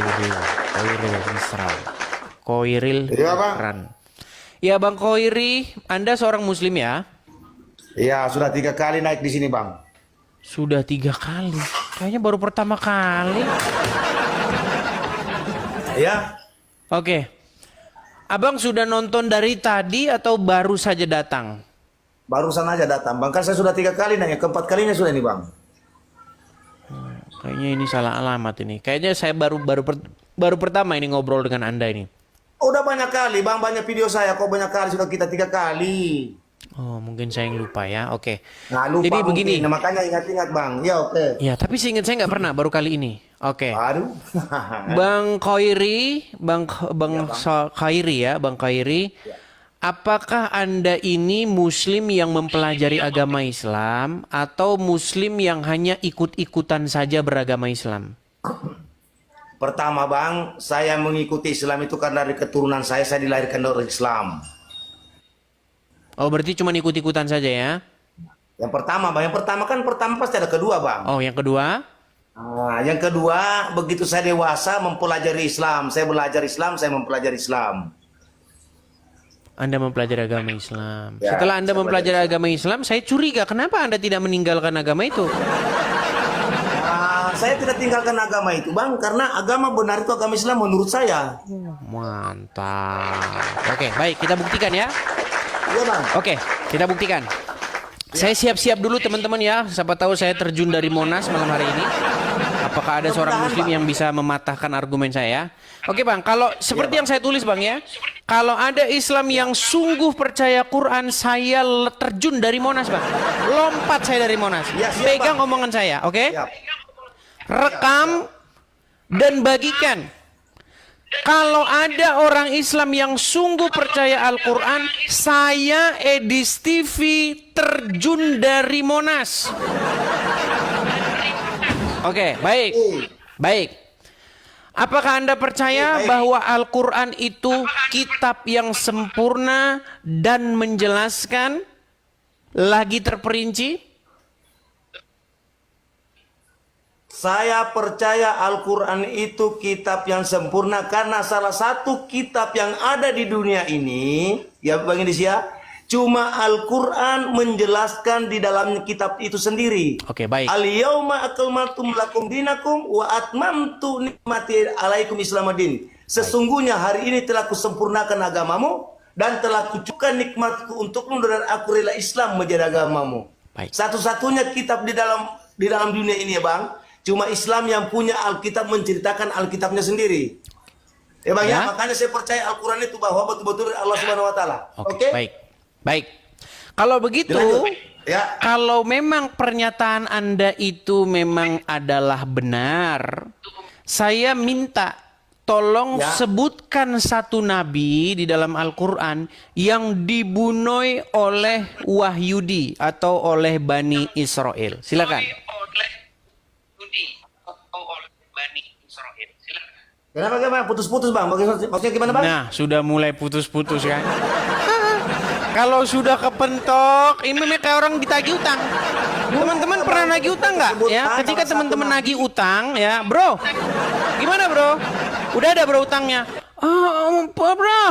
Koiril Misra. Koiril Iya, Bang. Misran. Ya Bang Koiri, Anda seorang Muslim ya? Iya, sudah 3 kali naik di sini, Bang. Sudah 3 kali. Kayaknya baru pertama kali. Iya. Oke. Abang sudah nonton dari tadi atau baru saja datang? Barusan aja datang, Bang. Kan saya sudah 3 kali nanya, keempat kalinya sudah ini, Bang. Kayaknya ini salah alamat ini. Kayaknya saya baru pertama ini ngobrol dengan Anda ini. Udah banyak kali, Bang. Banyak video saya. Kok banyak kali sudah kita 3 kali. Oh, mungkin saya yang lupa ya. Oke. Nah, lupa Jadi begini. mungkin. Nah, makanya ingat-ingat, Bang. Ya, oke. Ya, tapi seingat saya nggak pernah, baru kali ini. Oke. Aduh. Bang Koiri, Khairi ya, Bang Khairi. Apakah Anda ini Muslim yang mempelajari agama Islam atau Muslim yang hanya ikut-ikutan saja beragama Islam? Pertama, Bang, saya mengikuti Islam itu karena dari keturunan saya dilahirkan dari Islam. Oh, berarti cuma ikut-ikutan saja ya? Yang pertama, Bang. Yang pertama kan pasti ada kedua, Bang. Oh, yang kedua? Nah, yang kedua, begitu saya dewasa mempelajari Islam. Saya belajar Islam, saya mempelajari Islam. Anda mempelajari agama Islam. Ya, Setelah Anda saya mempelajari belajar agama Islam, saya curiga kenapa Anda tidak meninggalkan agama itu? Saya tidak tinggalkan agama itu, Bang, karena agama benar itu agama Islam menurut saya. Mantap. Oke, baik, kita buktikan ya. Iya, Bang. Oke, kita buktikan. Saya siap-siap dulu teman-teman ya. Siapa tahu saya terjun dari Monas malam hari ini. Apakah ada seorang Muslim yang bisa mematahkan argumen saya? Oke Bang, kalau seperti yang saya tulis Bang ya. Kalau ada Islam yang sungguh percaya Quran, saya terjun dari Monas Bang. Lompat saya dari Monas. Ya, siap, Pegang Bang. omongan saya, oke? Siap. Rekam dan bagikan. Kalau ada orang Islam yang sungguh percaya Al-Quran, saya Edis TV terjun dari Monas. Oke, baik. Baik. Apakah Anda percaya bahwa Al-Quran itu kitab yang sempurna dan menjelaskan lagi terperinci? Saya percaya Al-Quran itu kitab yang sempurna karena salah satu kitab yang ada di dunia ini, ya Bang Indonesia, cuma Al-Quran menjelaskan di dalam kitab itu sendiri. Oke, baik. Al-yauma akmaltu lakum dinakum wa atmamtu nikmati alaikum islamadin. Sesungguhnya hari ini telah kusempurnakan agamamu dan telah kucukkan nikmatku untukmu dan aku rela Islam menjadi agamamu. Baik. Satu-satunya kitab di dalam dunia ini ya Bang, cuma Islam yang punya Alkitab menceritakan Alkitabnya sendiri. Ya Bang ya, makanya saya percaya Al-Quran itu bahwa betul-betul Allah Subhanahu wa taala. Oke, baik. Baik. Kalau begitu, ya. kalau memang pernyataan Anda itu memang adalah benar, saya minta tolong sebutkan satu nabi di dalam Al-Quran yang dibunuh oleh Wahyudi atau oleh Bani Israel. Silakan. Kenapa gimana? Putus-putus Bang. Maksudnya gimana Bang? Nah, sudah mulai putus-putus kan. Kalau sudah kepentok, ini memang kayak orang ditagih utang. Teman-teman pernah nagih utang nggak? Ya, ketika teman-teman nagih utang, ya, bro, gimana bro? Udah ada bro utangnya? Bro,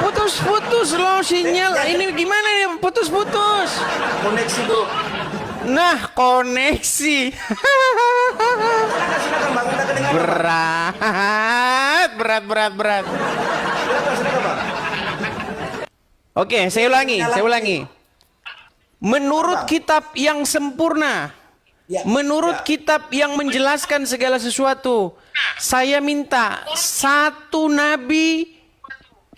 putus-putus loh sinyal. Ini gimana nih? Putus-putus. Koneksi bro. Nah, koneksi. Silakan Bang, kita kedengaran. Berat. Silakan Bang. Oke, saya ulangi. Menurut kitab yang sempurna, menurut kitab yang menjelaskan segala sesuatu, saya minta satu nabi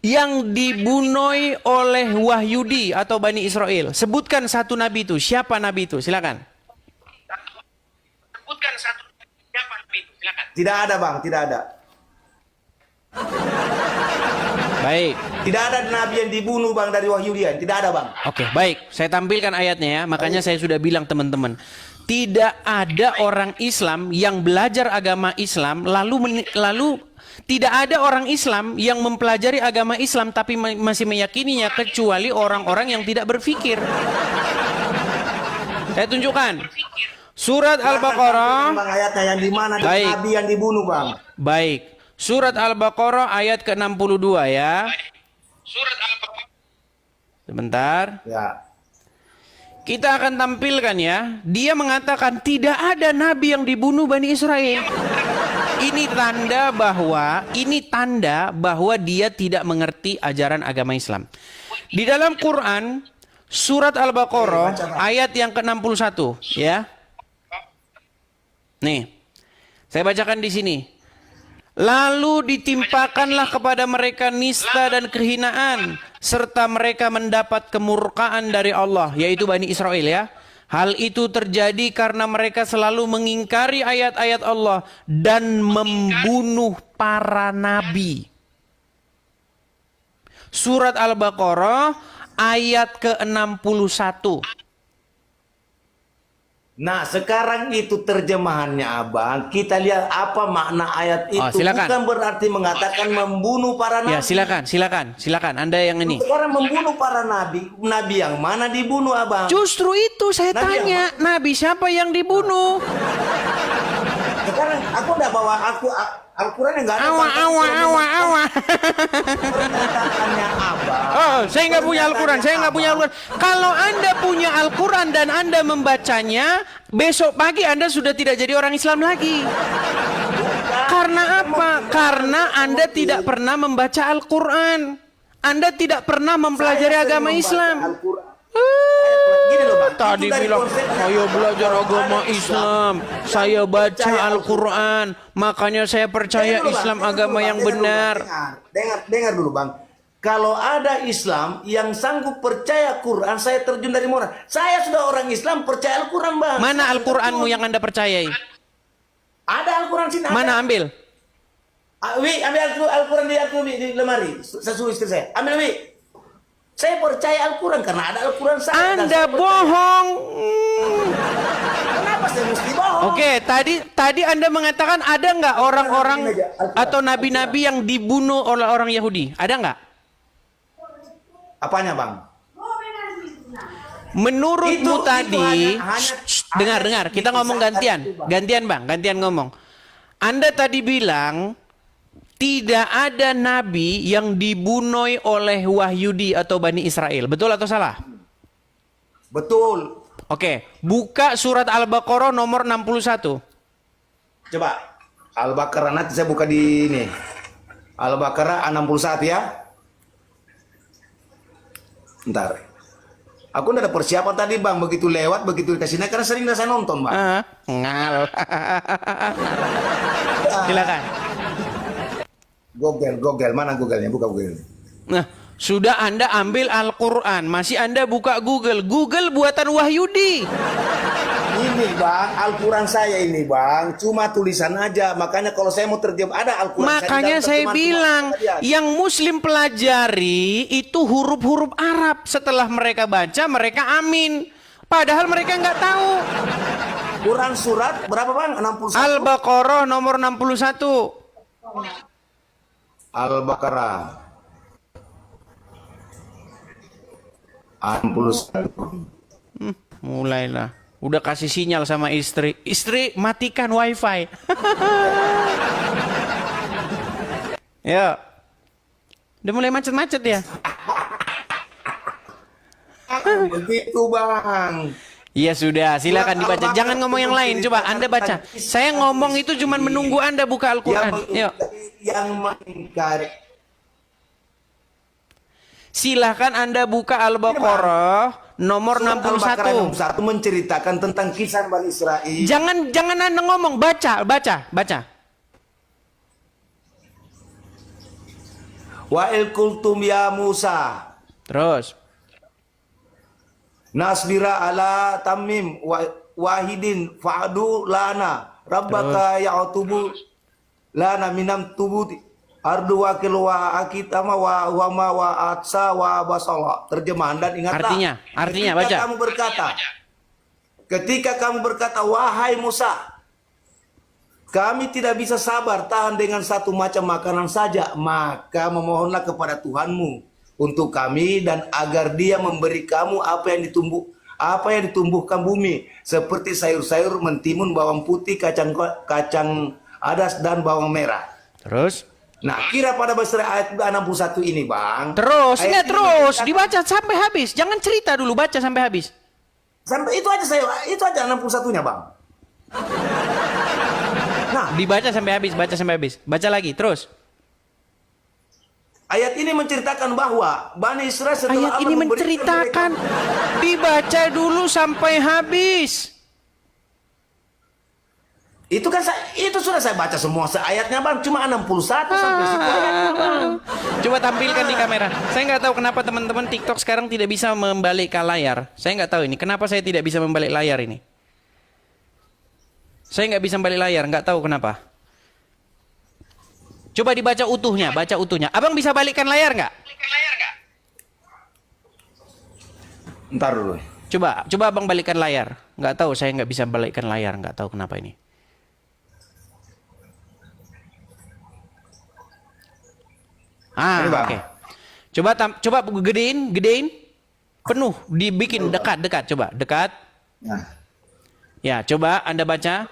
yang dibunuh oleh Wahyudi atau Bani Israel. Sebutkan satu nabi itu. Siapa nabi itu? Silakan. Sebutkan satu siapa nabi itu. Silakan. Tidak ada Bang, tidak ada. Baik. Tidak ada nabi yang dibunuh Bang dari Wahyudian. Tidak ada Bang. Oke, baik. Saya tampilkan ayatnya ya. Makanya saya sudah bilang teman-teman, tidak ada orang Islam yang belajar agama Islam lalu tidak ada orang Islam yang mempelajari agama Islam tapi masih meyakininya kecuali orang-orang yang tidak berpikir. Saya tunjukkan. Surat Al-Baqarah. Bang, ayatnya yang di mana Baik. Nabi yang dibunuh, Bang? Baik. Surat Al-Baqarah ayat ke-62 ya. Sebentar. Ya. Kita akan tampilkan ya. Dia mengatakan tidak ada nabi yang dibunuh Bani Israel. Ini tanda bahwa dia tidak mengerti ajaran agama Islam. Di dalam Quran surat Al-Baqarah ayat yang ke-61 ya. Nih. Saya bacakan di sini. Lalu ditimpakanlah kepada mereka nista dan kehinaan, serta mereka mendapat kemurkaan dari Allah, yaitu Bani Israel ya. Hal itu terjadi karena mereka selalu mengingkari ayat-ayat Allah dan membunuh para nabi. Surat Al-Baqarah ayat ke-61. Nah, sekarang itu terjemahannya, Abang. Kita lihat apa makna ayat itu. Silakan. Bukan berarti mengatakan membunuh para nabi. Ya, silakan. Anda yang ini. Sekarang membunuh para nabi. Nabi yang mana dibunuh, Abang? Justru itu saya tanya, nabi siapa yang dibunuh? Sekarang aku udah bawa Al-Quran yang enggak ada. Awa. Pernyataannya Abang. Oh, saya nggak punya Al-Quran. Kalau Anda punya Al-Quran dan Anda membacanya, besok pagi Anda sudah tidak jadi orang Islam lagi. Karena apa? Karena Anda tidak pernah membaca Al-Quran. Anda tidak pernah mempelajari agama Islam. Gini loh, Bang. Tadi Itu dari bilang, konsep saya belajar agama Islam, saya baca percaya Al-Quran, makanya saya percaya Dengar dulu, Bang. Islam Dengar agama dulu, Bang. yang Dengar dulu, benar. Bang. Dengar dulu, Bang. Kalau ada Islam yang sanggup percaya Quran, saya terjun dari mana? Saya sudah orang Islam percaya Al-Quran, Bang. Mana Al-Quranmu yang Anda percayai? Ada Al-Quran sini. Mana ambil? Ambil Al-Quran di lemari. Sesuai istri saya. Ambil, Wi. Saya percaya Al-Quran karena ada Al-Quran saya. Anda bohong. Kenapa saya mesti bohong? Oke, tadi Anda mengatakan ada nggak orang-orang atau nabi-nabi yang dibunuh oleh orang Yahudi? Ada nggak? Apanya, Bang? Menurutmu Itu tadi, hanya dengar, kita ngomong gantian Bang, gantian ngomong. Anda tadi bilang tidak ada nabi yang dibunuh oleh Wahyudi atau Bani Israel. Betul atau salah? Betul. Oke, buka surat Al-Baqarah nomor 61. Coba. Al-Baqarah, nanti saya buka di ini. Al-Baqarah 61 ya. Bentar. Aku udah ada persiapan tadi, Bang. Begitu lewat, begitu dikasih naik. Karena sering saya nonton, Bang. Ngal. Silakan. Google. Mana Google-nya? Buka Google. Nah, sudah Anda ambil Al-Quran, masih Anda buka Google. Google buatan Wahyudi. Ini, Bang. Al-Quran saya ini, Bang. Cuma tulisan aja. Makanya kalau saya mau terjemah, ada Al-Quran. Makanya saya bilang, yang Muslim pelajari itu huruf-huruf Arab. Setelah mereka baca, mereka amin. Padahal mereka nggak tahu. Quran surat berapa, Bang? 61? Al-Baqarah nomor 61. Al-Baqarah 61. Mulailah. Udah kasih sinyal sama istri. Istri, matikan wifi. Ya. Udah mulai macet-macet ya? Begitu, Bang. Iya sudah, silakan dibaca. Jangan ngomong yang lain, coba Anda baca. Saya ngomong itu cuma menunggu Anda buka Al-Quran. Yuk. Yang mengingkari. Silahkan Anda buka Al-Baqarah nomor Surat Al-Baqarah 61. 61 menceritakan tentang kisah Bani Israel. Jangan Anda ngomong, baca. Wa il kultum ya Musa. Terus. Nasbira ala tamim wahidin fa'adu lana rabbaka ya'tubu lana minam tubuti ardu wakil wa akitama wa ma wa atsa wa basala. Terjemahan dan ingatlah. Artinya baca. Ketika kamu berkata wahai Musa, kami tidak bisa sabar tahan dengan satu macam makanan saja, maka memohonlah kepada Tuhanmu untuk kami dan agar dia memberi kamu apa yang apa yang ditumbuhkan bumi seperti sayur-sayur, mentimun, bawang putih, kacang adas dan bawang merah. Terus? Nah, kira pada besar ayat 61 ini, Bang. Terus, ayat enggak ini terus, menceritakan- dibaca sampai habis. Jangan cerita dulu, baca sampai habis. Sampai itu aja 61-nya, Bang. Nah, Dibaca sampai habis, baca sampai habis. Baca lagi, terus. ayat ini menceritakan bahwa Bani Israel setelah Ayat Allah ini memberikan menceritakan. mereka- Dibaca dulu sampai habis. Itu kan itu sudah saya baca semua ayatnya, Bang, cuma 61 sampai situ ayatnya, Bang. Coba tampilkan di kamera. Saya nggak tahu kenapa teman-teman TikTok sekarang tidak bisa membalik ke layar. Saya nggak tahu ini. Kenapa saya tidak bisa membalik layar ini? Saya nggak bisa membalik layar. Nggak tahu kenapa. Coba dibaca utuhnya. Baca utuhnya. Abang bisa balikkan layar nggak? Ntar dulu. Coba abang balikkan layar. Nggak tahu. Saya nggak bisa balikkan layar. Nggak tahu kenapa ini. Ini, Bang. Oke. Coba gedein. Penuh, dibikin dekat. Coba, dekat. Nah. Ya, coba Anda baca.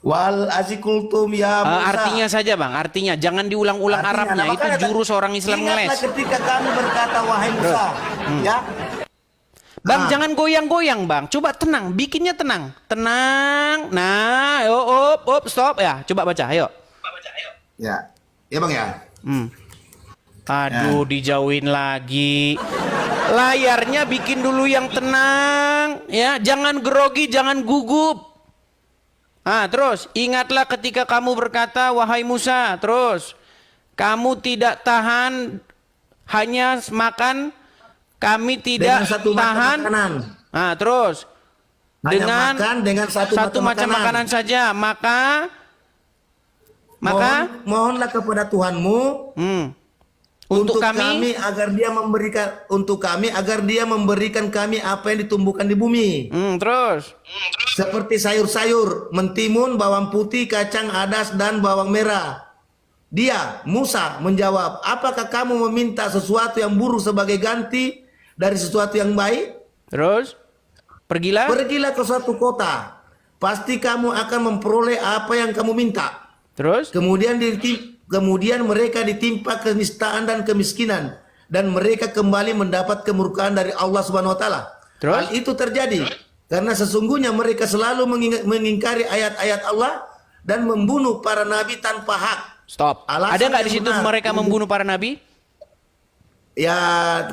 Wal azikultum ya Musa. Artinya saja, Bang. Artinya jangan diulang-ulang Artinya, Arabnya. nah, Itu makanya jurus orang Islam ingatlah ngeles. ketika kami berkata wahai Musa, ya. Bang, Ah. jangan goyang-goyang, Bang. Coba tenang, bikinnya tenang. Tenang. Nah, op, stop ya. Coba baca, ayo. Ya. Ya, Bang ya. Aduh, dijauhin lagi. Layarnya bikin dulu yang tenang, ya. Jangan grogi, jangan gugup. Terus ingatlah ketika kamu berkata, wahai Musa, terus kamu tidak tahan hanya makan, kami tidak Dengan satu tahan. makanan. Terus Hanya dengan makan dengan satu macam makanan saja, maka mohonlah kepada Tuhanmu untuk kami agar dia memberikan kami apa yang ditumbuhkan di bumi. Terus Seperti sayur-sayur, mentimun, bawang putih, kacang adas dan bawang merah. Dia, Musa, menjawab, apakah kamu meminta sesuatu yang buruk sebagai ganti dari sesuatu yang baik? Terus pergilah. Pergilah ke suatu kota. Pasti kamu akan memperoleh apa yang kamu minta. Terus Kemudian mereka ditimpa kenistaan dan kemiskinan. Dan mereka kembali mendapat kemurkaan dari Allah Subhanahu Wa Taala. Terus? Hal itu terjadi karena sesungguhnya mereka selalu mengingkari ayat-ayat Allah dan membunuh para nabi tanpa hak. Stop. Alasan Ada nggak yang di situ benar. membunuh membunuh para nabi? Ya,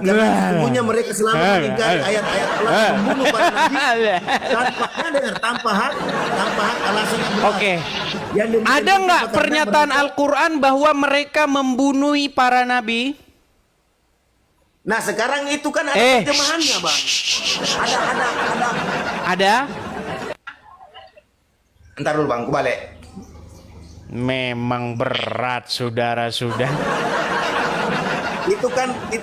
karena sesungguhnya mereka selalu mengingkari ayat-ayat Allah dan membunuh para nabi tanpa hak alasan yang benar. Oke. Yang demikian Ada itu nggak karena pernyataan mereka- Al-Quran bahwa mereka membunuh para nabi? Nah, sekarang itu kan ada terjemahannya, Bang. Ada. Ada? Ntar dulu, Bang, aku balik. Memang berat, saudara-saudara. Itu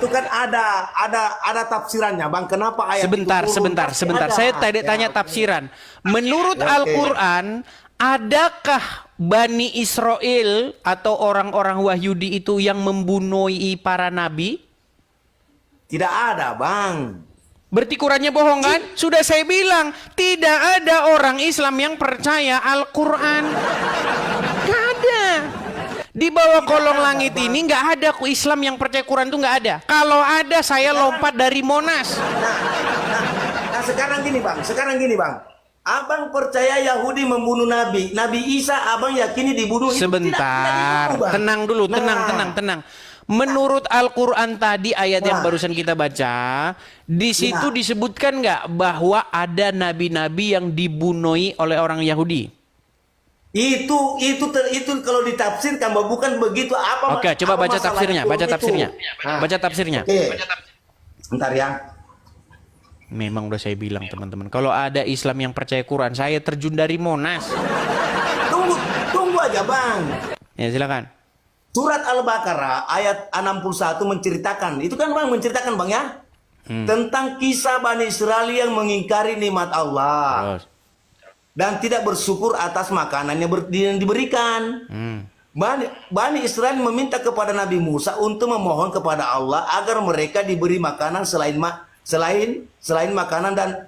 kan ada tafsirannya, Bang. Kenapa ayat itu turun? Sebentar. Pasti ada. Saya tadi tanya Ya, tafsiran. Menurut Ya, oke. Al-Quran, adakah Bani Israel atau orang-orang Wahyudi itu yang membunuh para nabi? Tidak ada, Bang. Berarti Qurannya bohong kan? Sudah saya bilang, tidak ada orang Islam yang percaya Al-Quran. Gak ada. Di bawah kolong langit ini nggak ada Islam yang percaya Quran tuh nggak ada. Kalau ada saya lompat dari Monas. Nah, sekarang gini, Bang. Abang percaya Yahudi membunuh Nabi. Nabi Isa abang yakini dibunuh. Itu Sebentar, tidak dibunuh, Bang. tenang dulu, tenang. Menurut Al-Quran tadi ayat yang Nah. barusan kita baca, di situ disebutkan nggak bahwa ada nabi-nabi yang dibunuh oleh orang Yahudi? Itu kalau ditafsirkan bukan begitu apa? Oke, coba apa baca masalah tafsirnya, itu? baca tafsirnya. Nah, Baca tafsirnya. Oke. Bentar ya. Memang udah saya bilang teman-teman, kalau ada Islam yang percaya Quran, saya terjun dari Monas. Tunggu aja, Bang. Ya silakan. Surat Al-Baqarah ayat 61 menceritakan, itu kan Bang menceritakan, Bang ya, tentang kisah Bani Israel yang mengingkari nikmat Allah Terus. dan tidak bersyukur atas makanan yang diberikan. Bani Israel meminta kepada Nabi Musa untuk memohon kepada Allah agar mereka diberi makanan selain makanan dan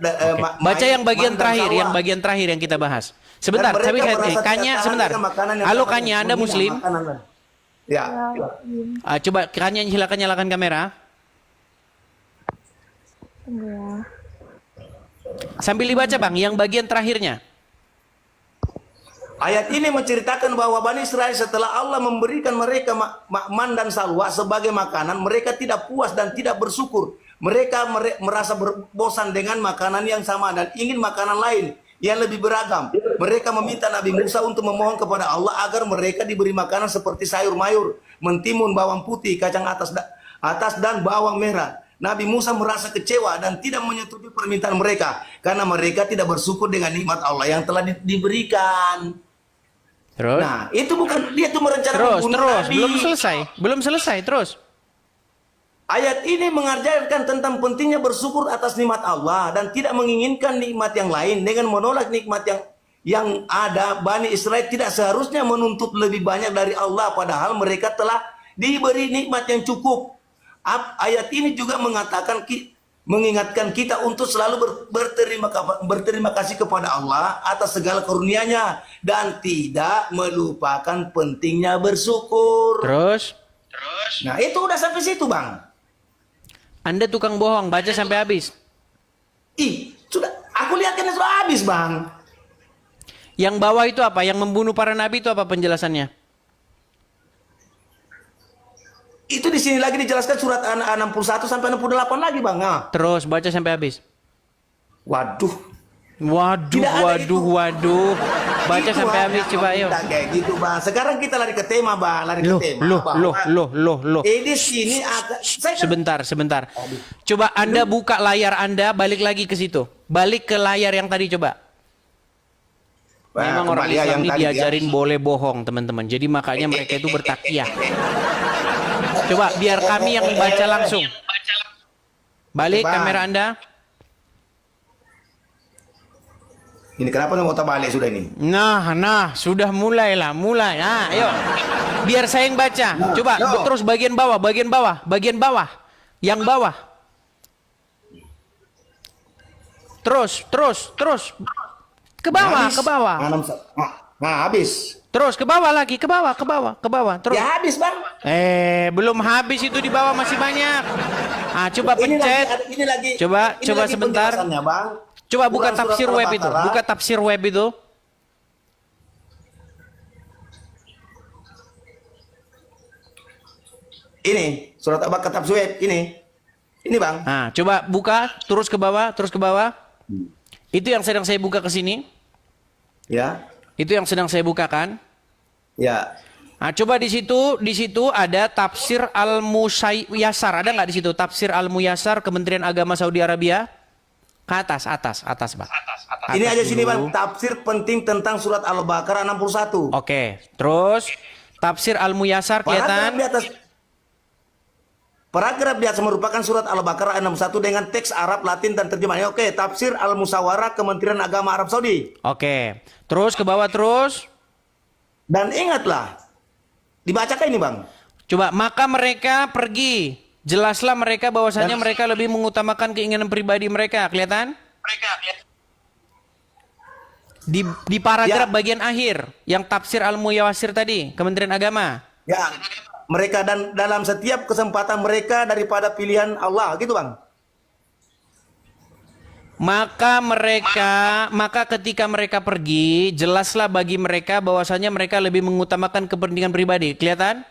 Baca yang bagian man dan terakhir, sawah. yang bagian terakhir yang kita bahas. Sebentar, Dan tapi mereka merasa tidak Kanya tahan sebentar. dengan makanan yang Halo dapat Kanya, Anda menghina Muslim? makanan. Ya. Coba Kanya silakan nyalakan kamera. Ya. Sambil dibaca Bang, yang bagian terakhirnya. Ayat ini menceritakan bahwa Bani Israel setelah Allah memberikan mereka man dan salwa sebagai makanan, mereka tidak puas dan tidak bersyukur. Mereka merasa bosan dengan makanan yang sama dan ingin makanan lain yang lebih beragam. Mereka meminta Nabi Musa untuk memohon kepada Allah agar mereka diberi makanan seperti sayur mayur, mentimun, bawang putih, kacang atas dan bawang merah. Nabi Musa merasa kecewa dan tidak menyetujui permintaan mereka karena mereka tidak bersyukur dengan nikmat Allah yang telah diberikan. Terus? Nah, itu bukan dia tuh merencanakan membunuh Terus, Nabi. belum selesai, terus. Ayat ini mengajarkan tentang pentingnya bersyukur atas nikmat Allah dan tidak menginginkan nikmat yang lain dengan menolak nikmat yang ada. Bani Israel tidak seharusnya menuntut lebih banyak dari Allah padahal mereka telah diberi nikmat yang cukup. Ayat ini juga mengingatkan kita untuk selalu berterima kasih kepada Allah atas segala karunia-Nya dan tidak melupakan pentingnya bersyukur. Terus? Nah, itu udah sampai situ, Bang. Anda tukang bohong, baca sampai habis. Sudah aku lihat kan sudah habis, Bang. Yang bawah itu apa? Yang membunuh para nabi itu apa penjelasannya? Itu di sini lagi dijelaskan surat 61 sampai 68 lagi, Bang. Nah. Terus baca sampai habis. Waduh. Waduh. Baca Itu sampai hanya habis coba ayo. meminta kayak gitu, Bang. Sekarang kita lari ke tema, Bang. Lari ke tema. Loh. Di sini Sebentar. Coba Anda buka layar Anda, balik lagi ke situ. Balik ke layar yang tadi coba. Memang orang Islam ini diajarin boleh bohong, teman-teman. Jadi makanya mereka itu bertakiyah. Coba biar kami yang baca langsung. Balik kamera Anda. Ini kenapa nggak mau balik sudah ini? Nah, sudah mulai. Nah, ayo. Biar saya yang baca. Coba terus bagian bawah. Yang bawah. Terus. Ke bawah. Nah, habis. Terus ke bawah lagi, ke bawah. Terus. Ya habis, Bang. Belum habis itu di bawah masih banyak. Coba pencet. Ini lagi. Coba lagi sebentar. penjelasannya, Bang. Coba buka Bukan tafsir surat web itu. Al-Baqarah. Buka tafsir web itu. Ini surat Al-Baqarah tafsir web ini. Ini, Bang. Coba buka, terus ke bawah. Itu yang sedang saya buka ke sini. Ya. Itu yang sedang saya bukakan. Ya. Coba di situ ada tafsir Al-Muyassar. Ada nggak di situ tafsir Al-Muyassar Kementerian Agama Saudi Arabia? Ke atas, Bang. Ini aja sini, dulu. Bang. Tafsir penting tentang surat Al-Baqarah 61. Oke, terus tafsir Al-Muyassar kelihatan. Paragraf di atas merupakan surat Al-Baqarah 61 dengan teks Arab, Latin dan terjemahannya. Oke, tafsir Al-Musawarah Kementerian Agama Arab Saudi. Oke, terus ke bawah terus. Dan ingatlah, dibacakan ini, Bang. Coba, maka mereka pergi. Jelaslah mereka bahwasanya mereka lebih mengutamakan keinginan pribadi mereka. Kelihatan? Di paragraf bagian akhir yang tafsir Al-Muyassar tadi, Kementerian Agama. Ya, mereka dan dalam setiap kesempatan mereka daripada pilihan Allah, gitu, Bang. Maka ketika mereka pergi, jelaslah bagi mereka bahwasanya mereka lebih mengutamakan kepentingan pribadi. Kelihatan?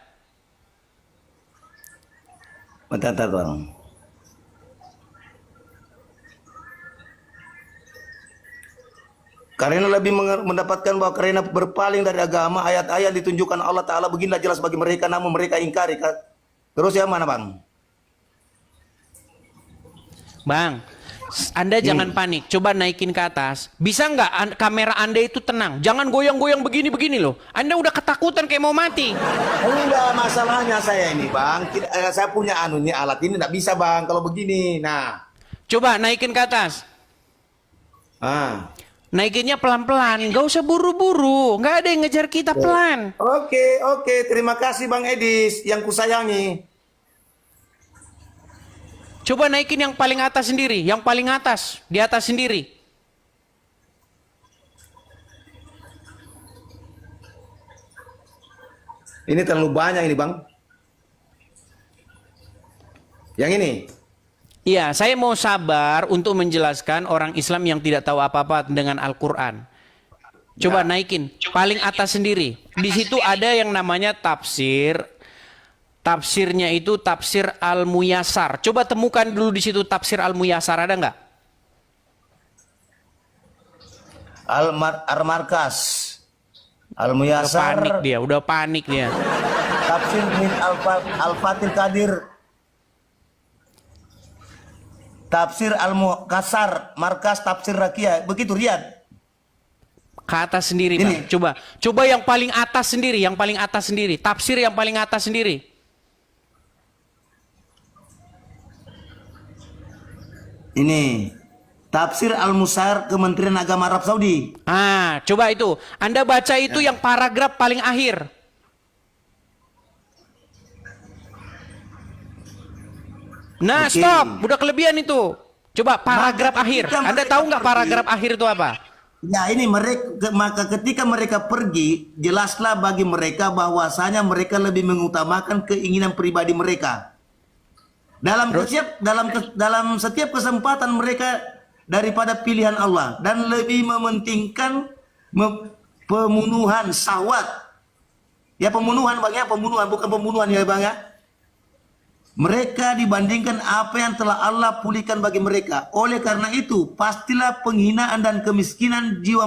Bentar, Bang. Karena lebih mendapatkan bahwa karena berpaling dari agama, ayat-ayat ditunjukkan Allah Ta'ala beginilah jelas bagi mereka, namun mereka ingkari. Terus yang mana, Bang? Bang, Anda jangan panik. Coba naikin ke atas. Bisa nggak kamera Anda itu tenang? Jangan goyang-goyang begini-begini loh. Anda udah ketakutan kayak mau mati. Enggak, masalahnya saya ini, Bang. Saya punya alat ini nggak bisa, Bang, kalau begini. Nah. Coba naikin ke atas. Naikinnya pelan-pelan, nggak usah buru-buru, nggak ada yang ngejar kita pelan. Oke, terima kasih Bang Edis yang kusayangi. Coba naikin yang paling atas sendiri, yang paling atas, di atas sendiri. Ini terlalu banyak ini Bang. Yang ini. Iya, saya mau sabar untuk menjelaskan orang Islam yang tidak tahu apa-apa dengan Al-Quran. Coba naikin, paling atas sendiri. Di situ ada yang namanya tafsir. Tafsirnya itu tafsir Al-Muyassar. Coba temukan dulu di situ tafsir Al-Muyassar, ada nggak? Al-Markas. Udah Al-Muyassar. udah panik dia. Tafsir min Al-Fatil Qadir. Tafsir Al-Muqassar, Markas Tafsir Rakyat. Begitu Riyad. Ke atas sendiri, Bang. Coba yang paling atas sendiri, yang paling atas sendiri. Tafsir yang paling atas sendiri. Ini Tafsir Al-Musair Kementerian Agama Arab Saudi. Ah, coba itu. Anda baca itu yang paragraf paling akhir. Nah, Oke. stop. Udah kelebihan itu. Coba paragraf akhir. Anda tahu nggak paragraf akhir itu apa? Ya ini maka ketika mereka pergi, jelaslah bagi mereka bahwasanya mereka lebih mengutamakan keinginan pribadi mereka. Dalam setiap kesempatan mereka daripada pilihan Allah dan lebih mementingkan pembunuhan syahwat. Ya pembunuhan Bang ya, pembunuhan bukan pembunuhan ya Bang ya. Mereka dibandingkan apa yang telah Allah pulihkan bagi mereka. Oleh karena itu, pastilah penghinaan dan kemiskinan jiwa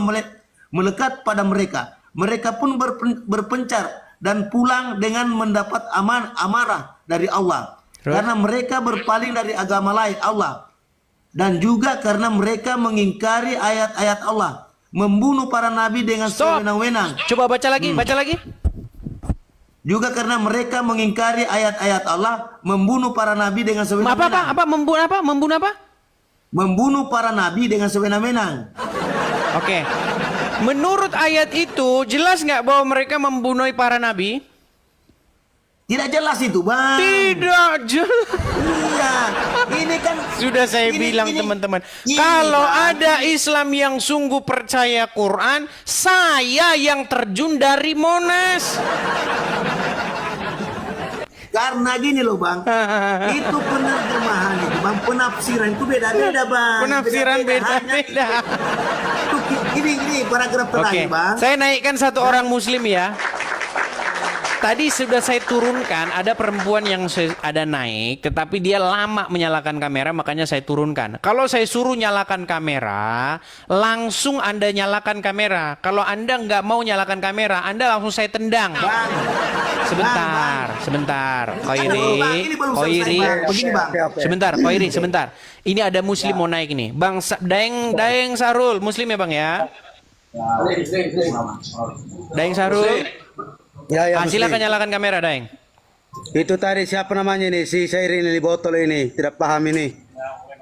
melekat pada mereka. Mereka pun berpencar dan pulang dengan mendapat amarah dari Allah. Karena mereka berpaling dari agama lain Allah. Dan juga karena mereka mengingkari ayat-ayat Allah. Membunuh para nabi dengan sewenang-wenang. Coba baca lagi, baca lagi. Juga karena mereka mengingkari ayat-ayat Allah, membunuh para nabi dengan sewenang-wenang. Membunuh apa? Membunuh para nabi dengan sewenang-wenang. Oke. Menurut ayat itu, jelas nggak bahwa mereka membunuh para nabi? Tidak jelas itu, Bang. Tidak jelas. Iya. Ini kan Sudah saya bilang teman-teman, kalau Bang. ada Islam yang sungguh percaya Quran, saya yang terjun dari Monas. Karena gini loh Bang, itu penerjemahan itu Bang, penafsiran itu beda-beda Bang. Penafsiran beda-beda. Ini paragraf terakhir Oke, Bang. saya naikkan satu orang muslim ya. Tadi sudah saya turunkan, ada perempuan yang ada naik, tetapi dia lama menyalakan kamera, makanya saya turunkan. Kalau saya suruh nyalakan kamera, langsung Anda nyalakan kamera. Kalau Anda nggak mau nyalakan kamera, Anda langsung saya tendang. Bang. Sebentar. Ini belum selesai, Bang. Begini, Bang. Sebentar, Koiri, sebentar. Ini ada muslim mau naik nih. Bang Daeng Sarul, muslim ya Bang ya? Daeng Sarul. Ya, Silakan nyalakan kamera, Daeng. Itu tadi siapa namanya nih? Si Syairin ini botol ini, tidak paham ini.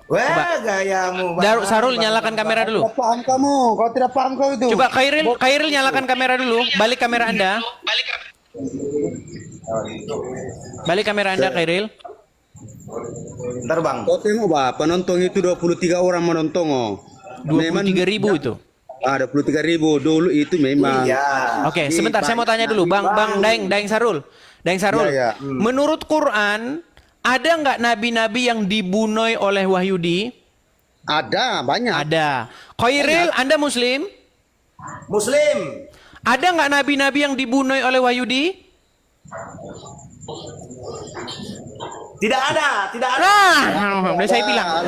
Wah, gayamu Bang. Sarul nyalakan kamera dulu. Tidak paham kamu, kalau tidak paham kau itu. Coba Khairil nyalakan kamera dulu. Balik kamera Anda. Balik kamera Anda, Khairil. Ntar Bang. Kau tengok bah, penonton itu 23 orang menonton oh. 23.000 itu. Ada 23.000 dulu itu memang. Iya. Oke, sebentar saya mau tanya dulu, Bang Daeng Sarul. Ya. Menurut Quran, ada nggak nabi-nabi yang dibunuh oleh Wahyudi? Ada, banyak. Ada. Khairil, Anda muslim? Muslim. Ada nggak nabi-nabi yang dibunuh oleh Wahyudi? Tidak ada. Nah, udah saya bilang.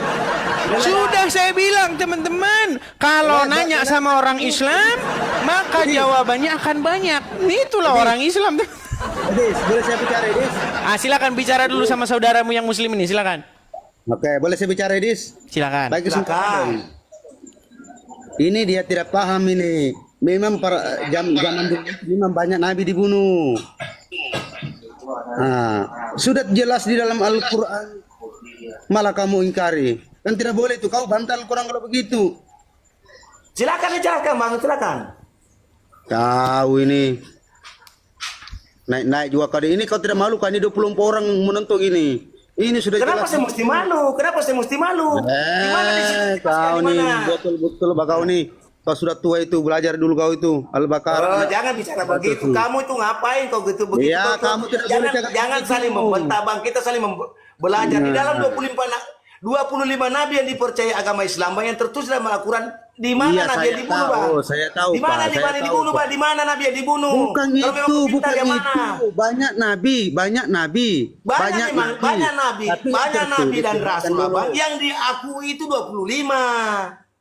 Sudah saya bilang teman-teman, kalau nanya sama orang Islam, maka jawabannya akan banyak. Itulah orang Islam. Edis, boleh saya bicara Edis? Silakan bicara dulu sama saudaramu yang muslim ini, silakan. Oke, boleh saya bicara Edis? Silakan. Baik, kesempatan. Ini dia tidak paham ini. Memang zaman dulu memang banyak nabi dibunuh. Sudah jelas di dalam Al-Quran, malah kamu ingkari. Kan tidak boleh itu, kau bantah Al-Quran kalau begitu. Silakan dijelaskan bang, silakan. Kau ini naik juga kali ini, kau tidak malu kan? Ini 24 orang menonton ini. Ini sudah Kenapa jelas. saya mesti malu? Kenapa saya mesti malu? Di mana di situ? Kau Di nih mana? betul kau nih. Kau sudah tua itu, belajar dulu kau itu Oh, Al-Baqarah. jangan bicara begitu. Kamu itu ngapain kau gitu begitu? Iya, Kau- kamu tidak boleh jangan, cakap jangan begitu. saling membantah bang. Kita saling belajar di dalam 25 nabi yang dipercaya agama Islam, bang, yang tertulis dalam Al-Quran. Di mana Iya, nabi saya yang dibunuh, tahu, bang? saya tahu, Di mana Pak, di saya mana tahu, dibunuh, Pak. bang? Di mana nabi yang dibunuh? Bukan Kalau memang itu, begitu, bukan yang itu. mana? Banyak nabi. Banyak nabi Tapi banyak tertulis nabi dan di rasul, Al-Quran bang. dulu. Yang diakui itu 25.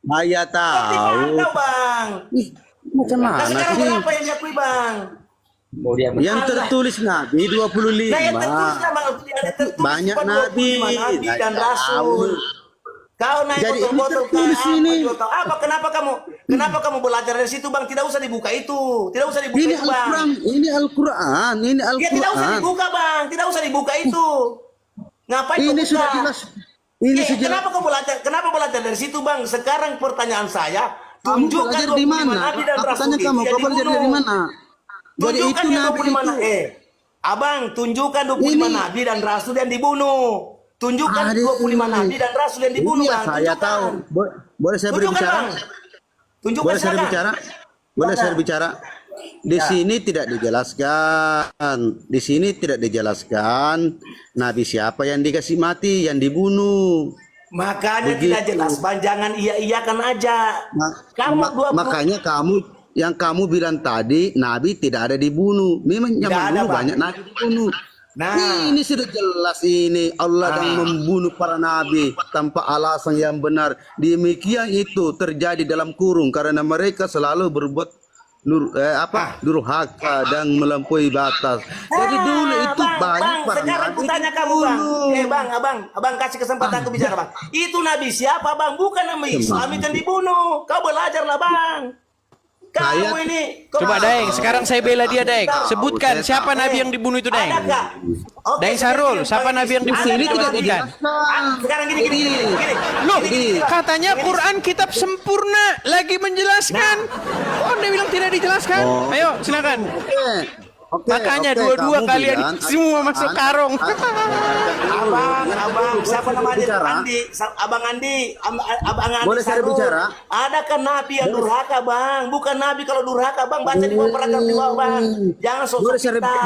Saya Kau di tahu. mana, bang? Ih, macam Nah, mana sekarang sih? berapa yang diakui, bang? Yang tertulis nabi 25. Nah, yang tertulis nama yang tertulis Banyak nabi. 25 nabi Saya dan tahu. rasul. Kau naik Jadi ini botol-botol tertulis ini. Apa? Kenapa kamu belajar dari situ, bang? Tidak usah dibuka itu. Tidak usah dibuka Ini itu, bang. Al-Quran, ini Al-Quran, ini Ya tidak usah Al-Quran. dibuka, bang. Tidak usah dibuka itu. Ngapain kau Ini buka? sudah jelas. Ini Ya, sudah jelas. kenapa kau belajar? Kenapa belajar dari situ, bang? Sekarang pertanyaan saya, Kamu tunjukkan belajar 25 di mana? nabi dan Aku rasul tanya itu kamu, yang kau belajar dibunuh. dari mana? Jadi Tunjukkan itu yang nabi 25 itu. Abang, tunjukkan 25 Ini- nabi dan rasul yang dibunuh. Tunjukkan Ada 25 ini. nabi dan rasul yang dibunuh, Iya, bang. saya Tunjukkan. tahu. Boleh saya Tunjukkan, berbicara? bang. Tunjukkan, Boleh saya silakan. bicara? Boleh saya bicara? Di Ya. sini tidak dijelaskan. Di sini tidak dijelaskan nabi siapa yang dikasih mati, yang dibunuh. Makanya Begitu. tidak jelas, bang. Jangan iya-iyakan aja. Kamu 20 Makanya yang kamu bilang tadi nabi tidak ada dibunuh. Memang Tidak zaman ada, dulu Bang. banyak nabi dibunuh. Nah. Ini sudah jelas ini Allah yang membunuh para nabi tanpa alasan yang benar. Demikian itu terjadi dalam kurung karena mereka selalu berbuat durhaka dan melampaui batas. Jadi dulu itu banyak para sekarang nabi ku tanya kamu, bang. dibunuh. Bang, abang kasih kesempatan aku bicara, bang. Itu nabi siapa, bang? Bukan nabi Islam yang dibunuh. Kau belajarlah, bang. Kamu ini. Coba Daeng, sekarang saya bela dia Daeng. Sebutkan siapa nabi yang dibunuh itu Daeng. Adakah? Oke, Daeng Sarul, sekarang siapa gini, nabi yang Bang. dibunuh? Ini Coba tidak sebutkan. Sekarang gini. Loh, Gini. katanya Quran kitab sempurna lagi menjelaskan. Oh, Anda bilang tidak dijelaskan? Oh. Ayo, silakan. Oke, Makanya oke, dua-dua kamu kalian bilang, semua masuk karung. Abang, siapa namanya? Bicara. Andi, Abang Andi, Abang Andi. Boleh saya Sarul. bicara? Adakah nabi yang durhaka, bang? Bukan nabi kalau durhaka, bang. Baca di bawah paragraf di bawah, bang. Jangan sosok Boleh saya- pintar.